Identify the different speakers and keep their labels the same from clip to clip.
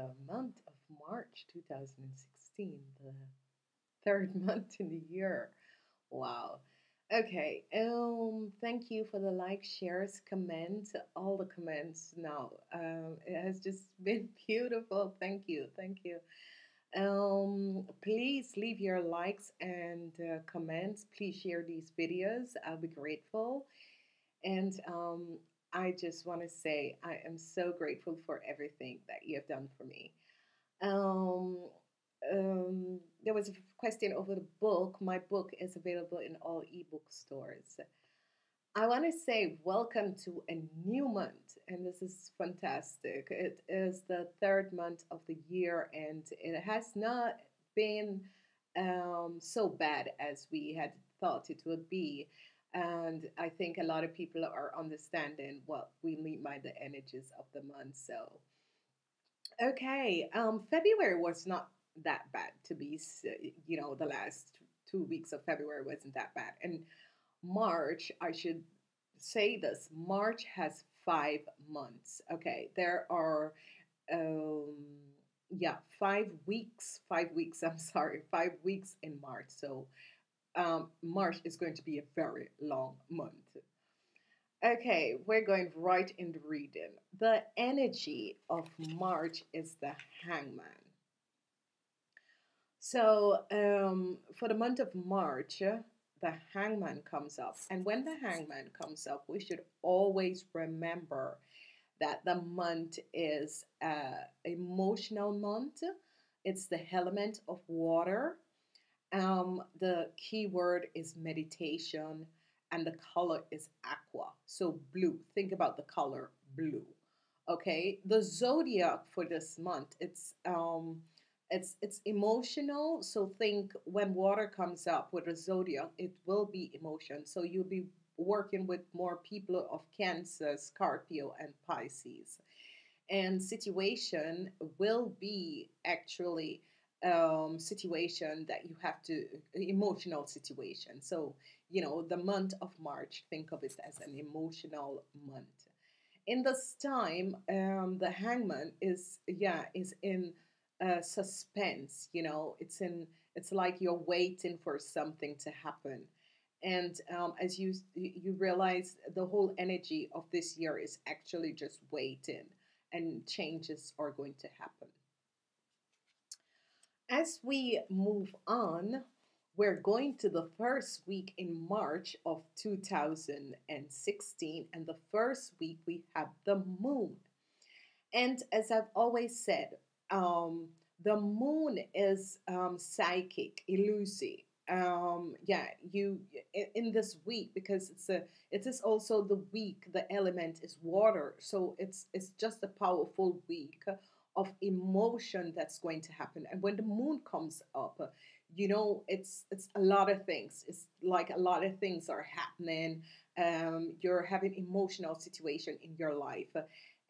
Speaker 1: the month of March 2016, the third month in the year. Wow. Okay. Thank you for the like, shares, comments, all the comments now. It has just been beautiful. Thank you. Thank you. Please leave your likes and comments. Please share these videos. I'll be grateful. And I just want to say I am so grateful for everything that you have done for me. Um, there was a question over the book. My book is available in all ebook stores. I want to say welcome to a new month, and this is fantastic. It is the third month of the year, and it has not been so bad as we had thought it would be. And I think a lot of people are understanding what we mean by the energies of the month. So, okay, February was not that bad to be, the last 2 weeks of February wasn't that bad. And March, I should say this, March has 5 months. Okay, there are, um, yeah, 5 weeks, 5 weeks, I'm sorry, 5 weeks in March. So March is going to be a very long month. Okay, we're going right into reading. The energy of March is the hangman. So, for the month of March, the hangman comes up. And when the hangman comes up, we should always remember that the month is an emotional month. It's the element of water. The key word is meditation, and the color is aqua. So, blue. Think about the color blue. Okay, the zodiac for this month, it's emotional. So think when water comes up with a zodiac, it will be emotion. So you'll be working with more people of Cancer, Scorpio, and Pisces. And situation will be actually situation that you have to emotional situation. So the month of March, think of it as an emotional month. In this time, the hangman is in suspense. It's like you're waiting for something to happen. And as you realize, the whole energy of this year is actually just waiting, and changes are going to happen. As we move on, we're going to the first week in March of 2016, and the first week we have the moon. And as I've always said, the moon is psychic, elusive. Yeah, you in this week, because it is also the week. The element is water, so it's just a powerful week of emotion that's going to happen. And when the moon comes up, it's a lot of things. It's like a lot of things are happening. You're having emotional situation in your life,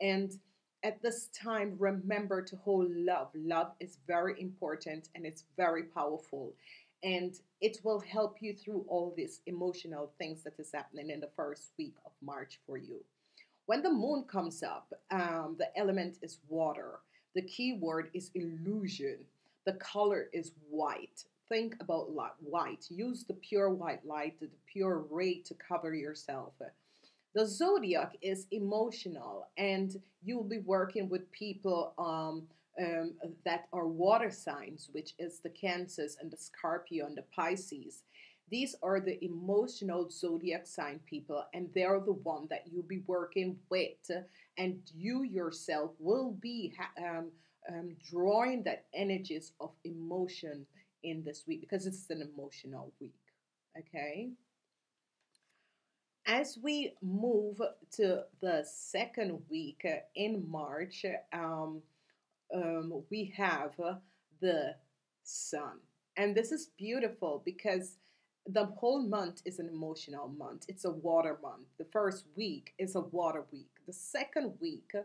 Speaker 1: and at this time, remember to hold love. Love is very important, and it's very powerful. And it will help you through all these emotional things that is happening in the first week of March for you. When the moon comes up, the element is water. The key word is illusion. The color is white. Think about white. Use the pure white light, the pure ray to cover yourself. The zodiac is emotional, and you'll be working with people that are water signs, which is the Cancers and the Scorpio and the Pisces. These are the emotional zodiac sign people, and they're the one that you'll be working with, and you yourself will be drawing that energies of emotion in this week, because it's an emotional week. Okay. As we move to the second week in March, we have the sun. And this is beautiful because the whole month is an emotional month. It's a water month. The first week is a water week. The second week,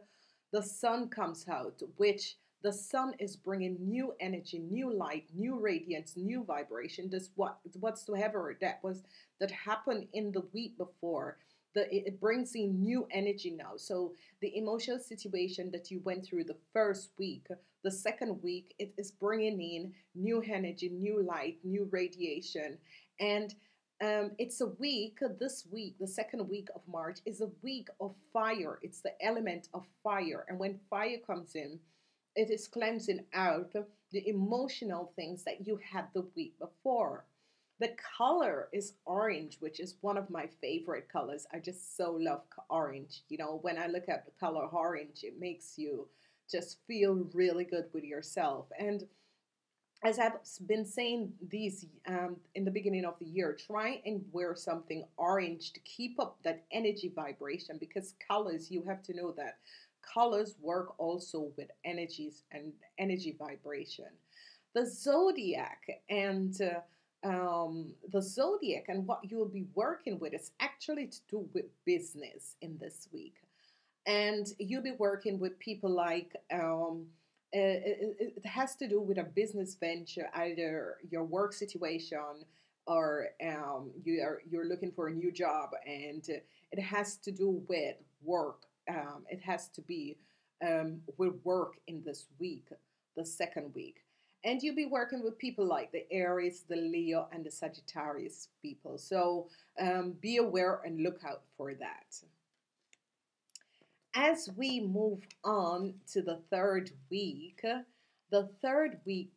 Speaker 1: the sun comes out, which the sun is bringing new energy, new light, new radiance, new vibration. This whatsoever that happened in the week before. it brings in new energy now. So the emotional situation that you went through the first week, the second week, it is bringing in new energy, new light, new radiation. And it's a week, this week, the second week of March, is a week of fire. It's the element of fire. And when fire comes in, it is cleansing out the emotional things that you had the week before. The color is orange, which is one of my favorite colors. I just so love orange. You know, when I look at the color orange, it makes you just feel really good with yourself. And as I've been saying these in the beginning of the year, try and wear something orange to keep up that energy vibration, because colors, you have to know that colors work also with energies and energy vibration. The zodiac and the zodiac and what you'll be working with is actually to do with business in this week, and you'll be working with people like it has to do with a business venture, either your work situation or you're looking for a new job, and it has to do with work. It has to be with work in this week, the second week. And you'll be working with people like the Aries, the Leo, and the Sagittarius people. So be aware and look out for that. As we move on to the third week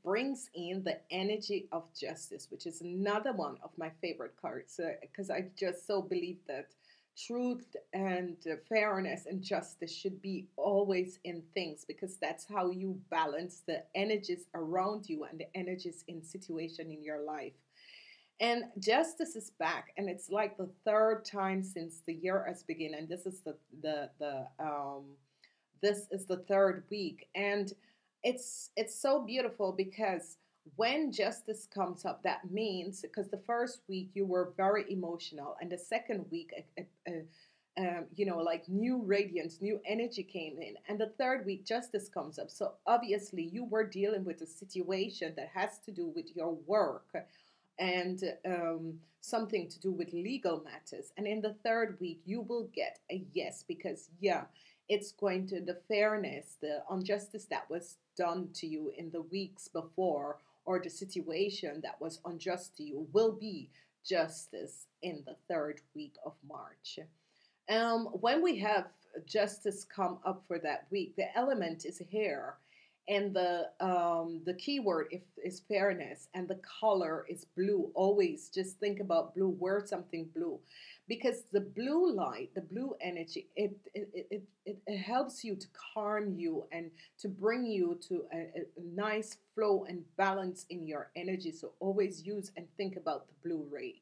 Speaker 1: brings in the energy of justice, which is another one of my favorite cards, because I just so believe that truth and fairness and justice should be always in things, because that's how you balance the energies around you and the energies in situation in your life. And justice is back, and it's like the third time since the year has begun, and this is the this is the third week, and it's so beautiful because when justice comes up, that means, because the first week you were very emotional, and the second week, you know, like new radiance, new energy came in, and the third week justice comes up. So obviously you were dealing with a situation that has to do with your work and something to do with legal matters. And in the third week, you will get a yes, because, yeah, it's going to, the fairness, the injustice that was done to you in the weeks before, or the situation that was unjust to you, will be justice in the third week of March. When we have justice come up for that week, the element is here, and the keyword is fairness, and the color is blue. Always just think about blue. Wear something blue, because the blue light, the blue energy, it helps you to calm you and to bring you to a nice flow and balance in your energy. So always use and think about the blue ray.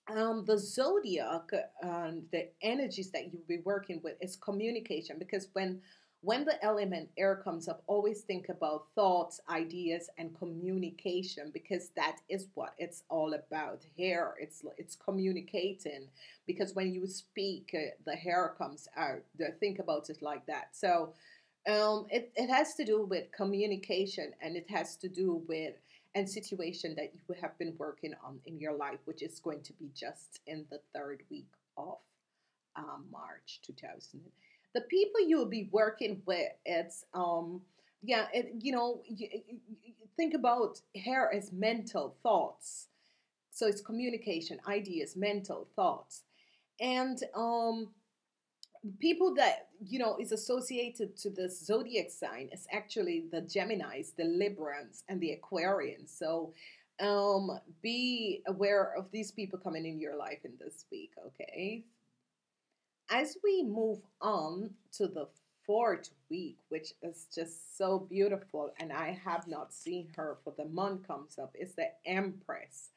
Speaker 1: The zodiac, the energies that you'll be working with is communication, because when the element air comes up, always think about thoughts, ideas, and communication, because that is what it's all about. Hair, it's communicating, because when you speak, the hair comes out. Think about it like that. So it has to do with communication, and it has to do with and situation that you have been working on in your life, which is going to be just in the third week of March 2000. The people you'll be working with, it's yeah, you know, think about hair as mental thoughts. So it's communication, ideas, mental thoughts, and people that you know is associated to the zodiac sign is actually the Geminis, the Librans, and the Aquarians. So be aware of these people coming in your life in this week. Okay, as we move on to the fourth week, which is just so beautiful, and I have not seen her for the month comes up, is the Empress.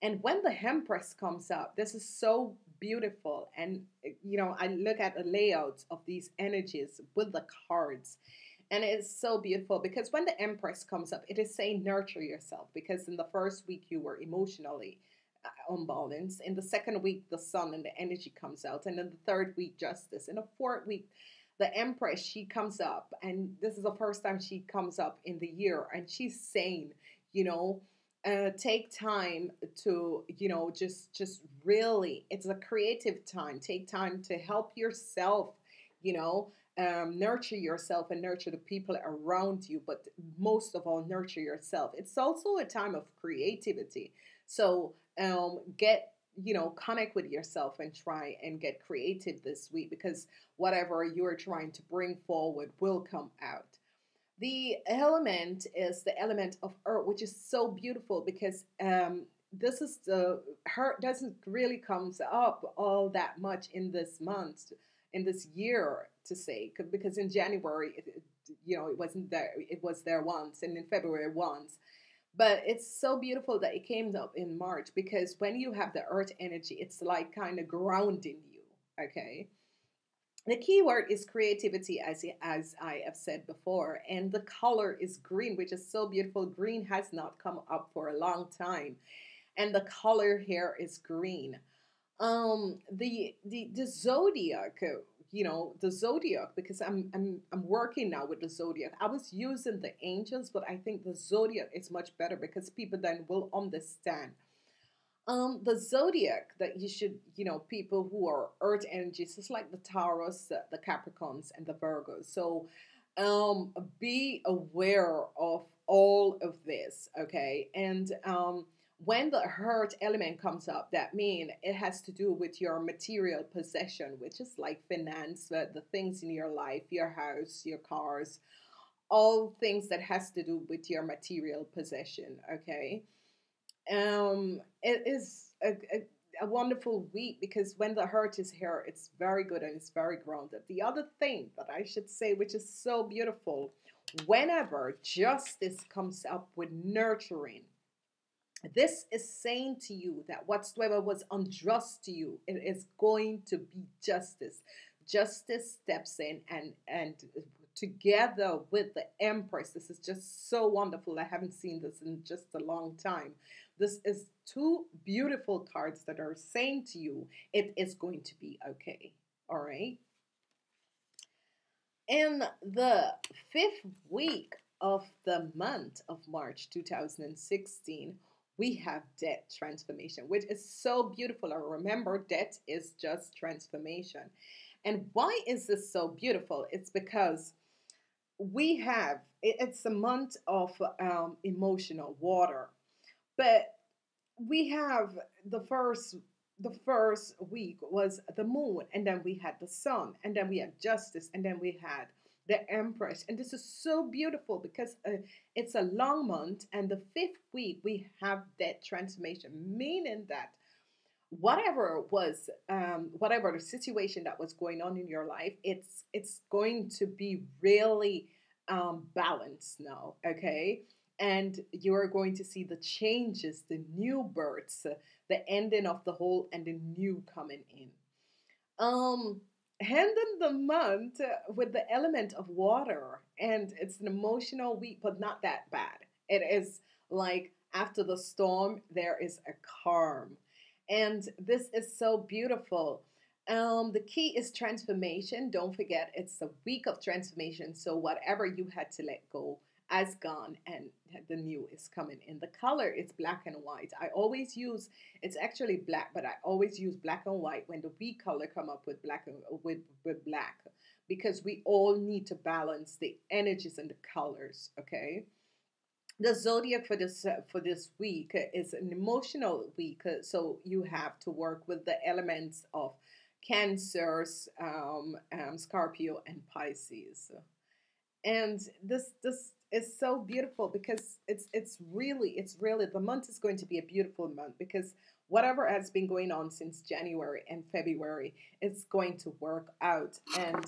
Speaker 1: And when the Empress comes up, this is so beautiful. And, you know, I look at the layouts of these energies with the cards. And it's so beautiful because when the Empress comes up, it is saying nurture yourself. Because in the first week, you were emotionally unbalanced. In the second week, the Sun and the energy comes out. And in the third week, justice. In the fourth week, the Empress, she comes up. And this is the first time she comes up in the year. And she's saying, you know, take time to, just really, it's a creative time. Take time to help yourself, you know nurture yourself and nurture the people around you, but most of all, nurture yourself. It's also a time of creativity. So get, connect with yourself and try and get creative this week, because whatever you're trying to bring forward will come out. The element is the element of earth, which is so beautiful, because this is the earth doesn't really comes up all that much in this month, in this year, to say, because in January, it wasn't there. It was there once, and in February once. But it's so beautiful that it came up in March, because when you have the earth energy, it's like kind of grounding you. Okay, the key word is creativity, as I have said before, and the color is green, which is so beautiful. Green has not come up for a long time, and the color here is green. The zodiac, the zodiac, because I'm working now with the zodiac. I was using the angels, but I think the zodiac is much better, because people then will understand. The zodiac that you should, people who are earth energies, it's like the Taurus, the Capricorns, and the Virgos. So, be aware of all of this, okay? And when the earth element comes up, that means it has to do with your material possession, which is like finance, the things in your life, your house, your cars, all things that has to do with your material possession, okay? It is a wonderful week, because when the heart is here, it's very good and it's very grounded. The other thing that I should say, which is so beautiful, whenever justice comes up with nurturing, this is saying to you that whatsoever was unjust to you, it is going to be justice. Justice steps in, and together with the Empress, this is just so wonderful. I haven't seen this in just a long time. This is two beautiful cards that are saying to you, it is going to be okay. All right. In the fifth week of the month of March 2016, we have debt transformation, which is so beautiful. And remember, debt is just transformation. And why is this so beautiful? It's because it's a month of emotional water, but we have the first week was the moon, and then we had the sun, and then we had justice, and then we had the Empress. And this is so beautiful, because it's a long month, and the fifth week we have that transformation, meaning that whatever the situation that was going on in your life, it's going to be really balanced now, okay? And you are going to see the changes, the new births, the ending of the whole, and the new coming in. Um, Ending the month with the element of water, and it's an emotional week, but not that bad. It is like after the storm, there is a calm, and this is so beautiful. The key is transformation. Don't forget, it's a week of transformation. So whatever you had to let go has gone, and the new is coming in. The color is black and white. I always use, it's actually black, but I always use black and white when the week color come up with black and with black, because we all need to balance the energies and the colors. Okay. The zodiac for this week is an emotional week, so you have to work with the elements of Cancers, Scorpio, and Pisces. And this is so beautiful, because it's really the month is going to be a beautiful month, because whatever has been going on since January and February, it's going to work out, and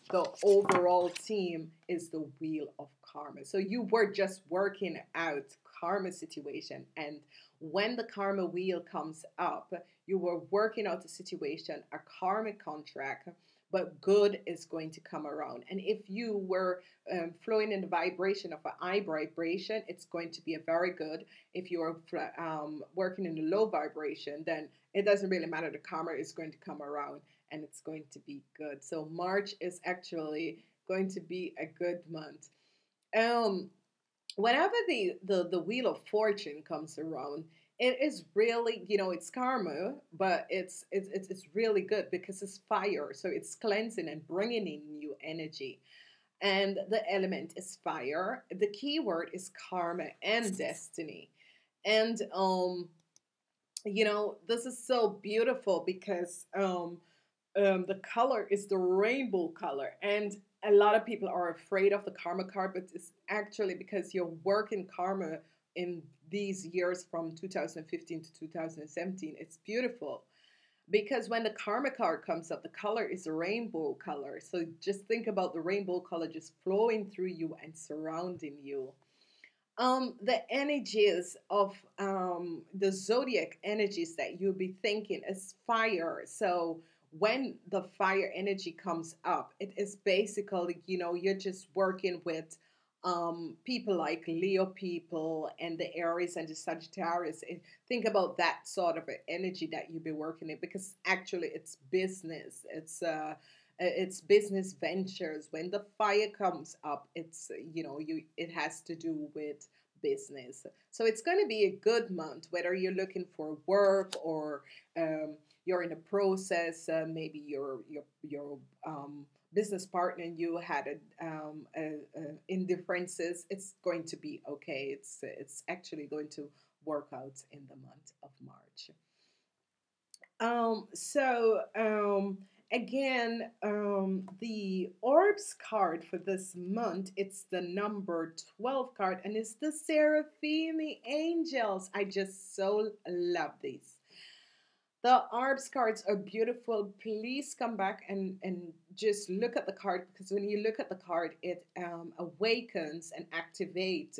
Speaker 1: the overall theme is the wheel of karma. So you were just working out karma situation, and when the karma wheel comes up, you were working out a situation, a karmic contract, but good is going to come around. And if you were flowing in the vibration of an high vibration, it's going to be a very good. If you are working in a low vibration, then it doesn't really matter. The karma is going to come around, and it's going to be good. So March is actually going to be a good month. Um, whenever the wheel of fortune comes around, it is really, it's karma, but it's really good because it's fire, so it's cleansing and bringing in new energy. And the element is fire. The key word is karma and destiny. And this is so beautiful because the color is the rainbow color. And a lot of people are afraid of the karma card, but it's actually because you're working karma in these years from 2015 to 2017. It's beautiful because when the karma card comes up, the color is a rainbow color. So just think about the rainbow color just flowing through you and surrounding you. The energies of the zodiac energies that you'll be thinking is fire. So when the fire energy comes up, it is basically, you're just working with people like Leo people and the Aries and the Sagittarius. Think about that sort of an energy that you'll be working in, because actually it's business. It's business ventures. When the fire comes up, it's it has to do with business. So it's going to be a good month, whether you're looking for work or you're in a process. Maybe your business partner and you had indifferences. It's going to be okay. It's actually going to work out in the month of March. Again, the orbs card for this month, it's the number 12 card, and it's the Seraphim Angels. I just so love these. The ARBS cards are beautiful. Please come back and just look at the card, because when you look at the card, it awakens and activates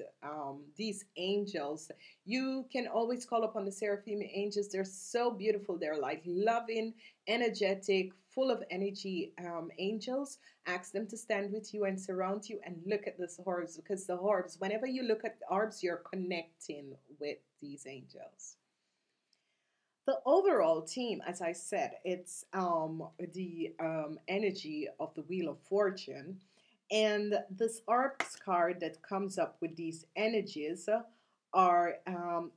Speaker 1: these angels. You can always call upon the Seraphim angels. They're so beautiful. They're like loving, energetic, full of energy angels. Ask them to stand with you and surround you and look at this orbs, because the orbs, whenever you look at the orbs, you're connecting with these angels. The overall team, as I said, it's the energy of the Wheel of Fortune. And this ARCS card that comes up with these energies are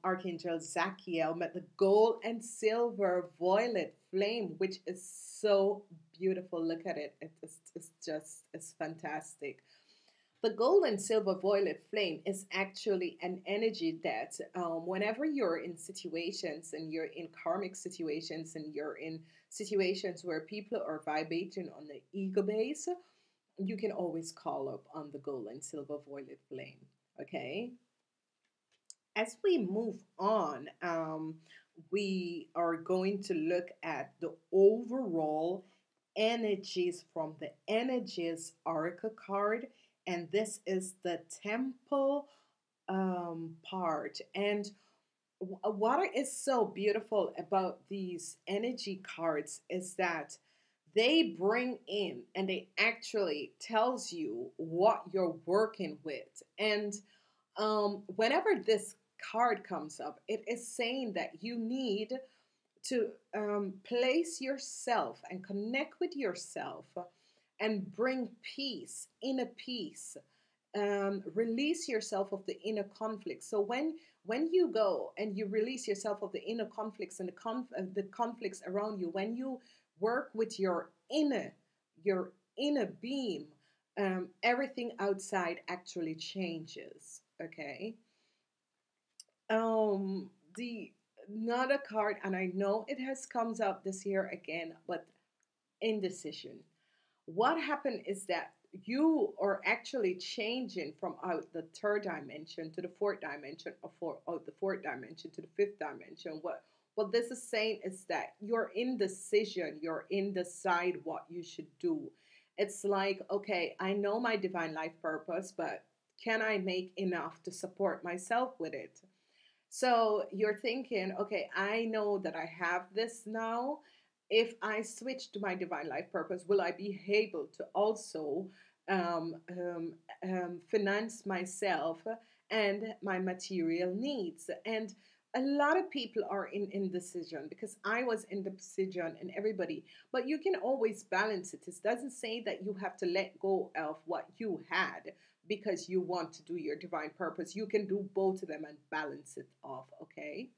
Speaker 1: Archangel Zachiel met the gold and silver violet flame, which is so beautiful. Look at it. It's fantastic. The gold and silver violet flame is actually an energy that whenever you're in situations and you're in karmic situations and you're in situations where people are vibrating on the ego base, you can always call up on the gold and silver violet flame. Okay? As we move on, we are going to look at the overall energies from the Energies Oracle card, and this is the Temple part. And what is so beautiful about these energy cards is that they bring in and they actually tells you what you're working with. And whenever this card comes up, it is saying that you need to place yourself and connect with yourself and bring peace, inner peace. Release yourself of the inner conflict. So when you go and you release yourself of the inner conflicts and the conflicts around you, when you work with your inner being, everything outside actually changes. Okay. The Another card, and I know it has comes up this year again, but indecision. What happened is that you are actually changing from out the third dimension to the fourth dimension, or out the fourth dimension to the fifth dimension. What this is saying is that you're indecision, you're in decide what you should do. It's like, okay, I know my divine life purpose, but can I make enough to support myself with it? So you're thinking, okay, I know that I have this now. If I switch to my divine life purpose, will I be able to also um, um, finance myself and my material needs? And a lot of people are in indecision, because I was in indecision and everybody, but you can always balance it. It doesn't say that you have to let go of what you had, because you want to do your divine purpose. You can do both of them and balance it off, okay?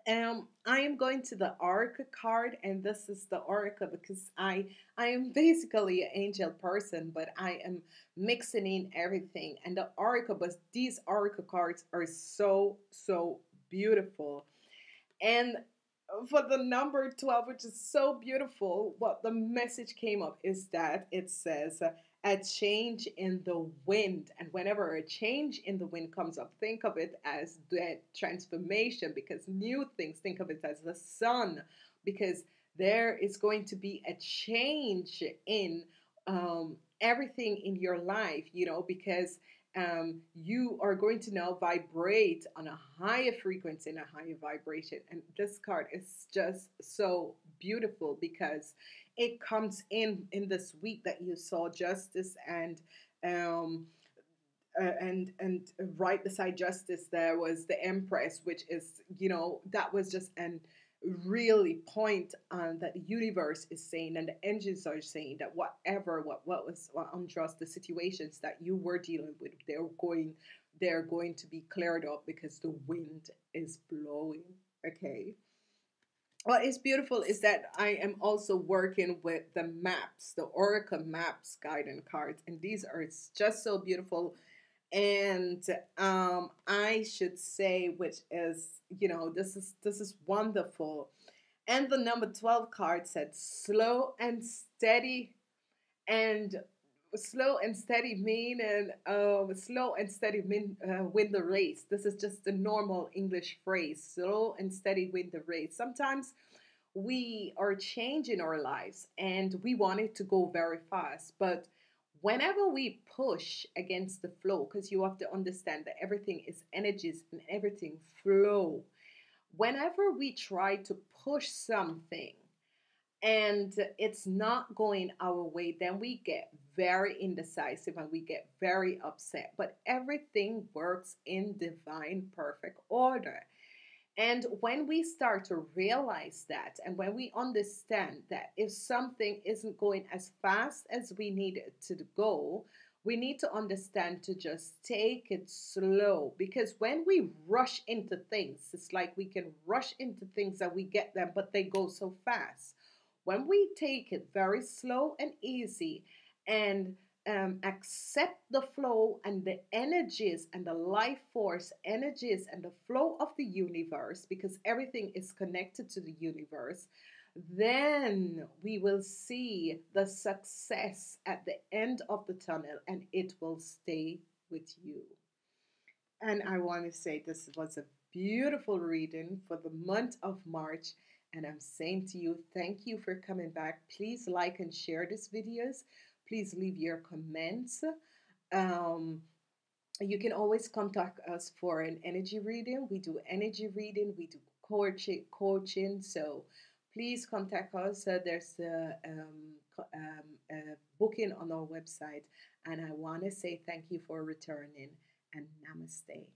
Speaker 1: I am going to the Oracle card, and this is the Oracle because I am basically an angel person, but I am mixing in everything. And the Oracle, but these Oracle cards are so beautiful. And for the number 12, which is so beautiful, what the message came up is that it says a change in the wind. And whenever a change in the wind comes up, think of it as that transformation, because new things, think of it as the sun, because there is going to be a change in everything in your life, because you are going to now vibrate on a higher frequency and a higher vibration. And this card is just so beautiful because it comes in this week that you saw justice, um, and right beside justice there was the empress, which is, that was just an really point that the universe is saying and the engines are saying that whatever what was unjust, the situations that you were dealing with, they're going to be cleared up because the wind is blowing, okay? What is beautiful is that I am also working with the maps, the Oracle maps guidance cards, and these are just so beautiful. And I should say, which is, this is wonderful. And the number 12 card said slow and steady, and slow and steady mean and slow and steady mean win the race. This is just the normal English phrase, slow and steady win the race. Sometimes we are changing our lives and we want it to go very fast, but whenever we push against the flow, because you have to understand that everything is energies and everything flow, whenever we try to push something and it's not going our way, then we get very indecisive and we get very upset. But everything works in divine perfect order. And when we start to realize that, and when we understand that if something isn't going as fast as we need it to go, we need to understand to just take it slow. Because when we rush into things, it's like we can rush into things and we get them, but they go so fast. When we take it very slow and easy and accept the flow and the energies and the life force energies and the flow of the universe, because everything is connected to the universe, then we will see the success at the end of the tunnel and it will stay with you. And I want to say this was a beautiful reading for the month of March. And I'm saying to you, thank you for coming back. Please like and share these videos. Please leave your comments. Um, you can always contact us for an energy reading. We do energy reading. We do coaching. So please contact us. There's a booking on our website. And I want to say thank you for returning and namaste.